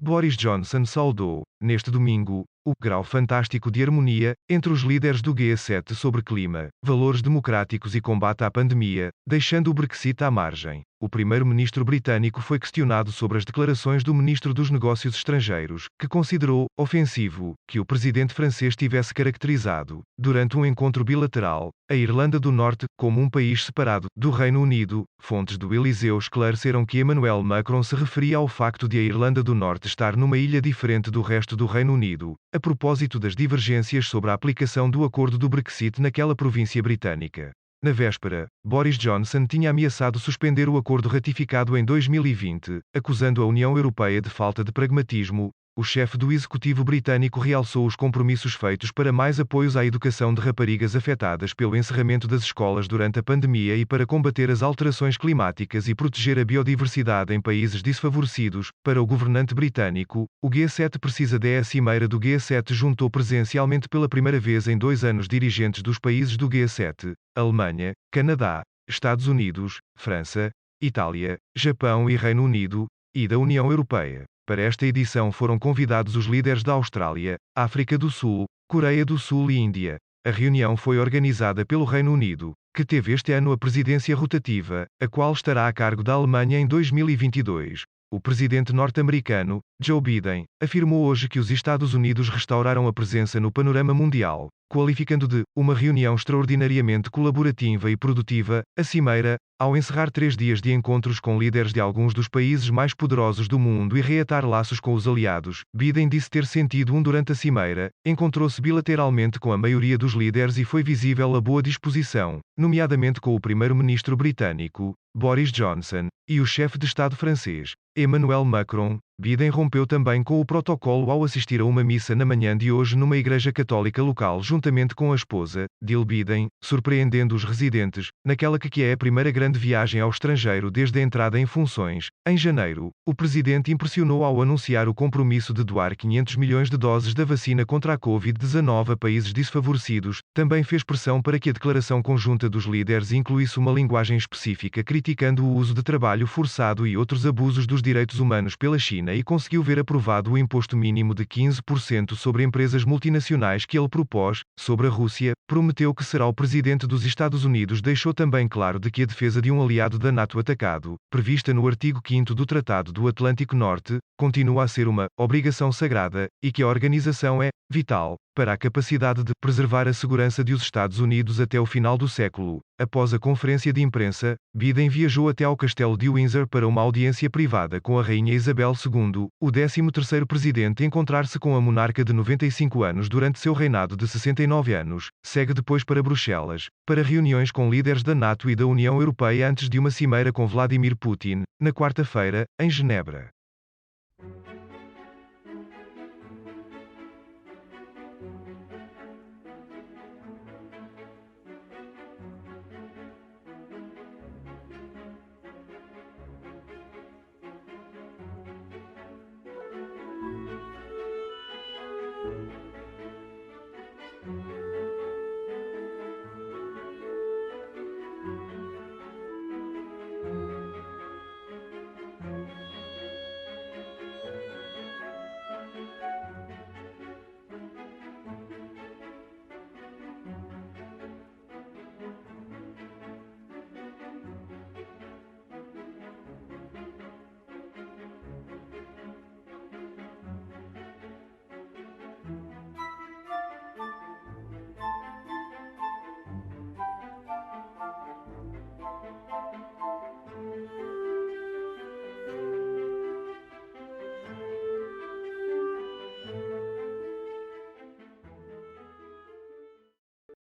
Boris Johnson saudou, neste domingo, o grau fantástico de harmonia entre os líderes do G7 sobre clima, valores democráticos e combate à pandemia, deixando o Brexit à margem. O primeiro-ministro britânico foi questionado sobre as declarações do ministro dos Negócios Estrangeiros, que considerou ofensivo que o presidente francês tivesse caracterizado, durante um encontro bilateral, a Irlanda do Norte como um país separado do Reino Unido. Fontes do Eliseu esclareceram que Emmanuel Macron se referia ao facto de a Irlanda do Norte estar numa ilha diferente do resto do Reino Unido, a propósito das divergências sobre a aplicação do acordo do Brexit naquela província britânica. Na véspera, Boris Johnson tinha ameaçado suspender o acordo ratificado em 2020, acusando a União Europeia de falta de pragmatismo. O chefe do executivo britânico realçou os compromissos feitos para mais apoios à educação de raparigas afetadas pelo encerramento das escolas durante a pandemia e para combater as alterações climáticas e proteger a biodiversidade em países desfavorecidos. Para o governante britânico, o G7 precisa a cimeira do G7 juntou presencialmente pela primeira vez em 2 anos dirigentes dos países do G7, Alemanha, Canadá, Estados Unidos, França, Itália, Japão e Reino Unido, e da União Europeia. Para esta edição foram convidados os líderes da Austrália, África do Sul, Coreia do Sul e Índia. A reunião foi organizada pelo Reino Unido, que teve este ano a presidência rotativa, a qual estará a cargo da Alemanha em 2022. O presidente norte-americano, Joe Biden, afirmou hoje que os Estados Unidos restauraram a presença no panorama mundial, qualificando de uma reunião extraordinariamente colaborativa e produtiva. A cimeira, ao encerrar 3 dias de encontros com líderes de alguns dos países mais poderosos do mundo e reatar laços com os aliados, Biden disse ter sentido durante a cimeira, encontrou-se bilateralmente com a maioria dos líderes e foi visível a boa disposição, nomeadamente com o primeiro-ministro britânico, Boris Johnson, e o chefe de Estado francês, Emmanuel Macron. Biden rompeu também com o protocolo ao assistir a uma missa na manhã de hoje numa igreja católica local juntamente com a esposa, Jill Biden, surpreendendo os residentes, naquela que é a primeira grande viagem ao estrangeiro desde a entrada em funções. Em janeiro, o presidente impressionou ao anunciar o compromisso de doar 500 milhões de doses da vacina contra a Covid-19 a países desfavorecidos. Também fez pressão para que a declaração conjunta dos líderes incluísse uma linguagem específica criticando o uso de trabalho forçado e outros abusos dos direitos humanos pela China e conseguiu ver aprovado o imposto mínimo de 15% sobre empresas multinacionais que ele propôs. Sobre a Rússia, prometeu que será o presidente dos Estados Unidos. Deixou também claro de que a defesa de um aliado da NATO atacado, prevista no artigo 5º do Tratado do Atlântico Norte, continua a ser uma obrigação sagrada, e que a organização é vital para a capacidade de preservar a segurança dos Estados Unidos até o final do século. Após a conferência de imprensa, Biden viajou até ao castelo de Windsor para uma audiência privada com a Rainha Isabel II, o 13º presidente a encontrar-se com a monarca de 95 anos durante seu reinado de 69 anos. Segue depois para Bruxelas, para reuniões com líderes da NATO e da União Europeia antes de uma cimeira com Vladimir Putin, na quarta-feira, em Genebra.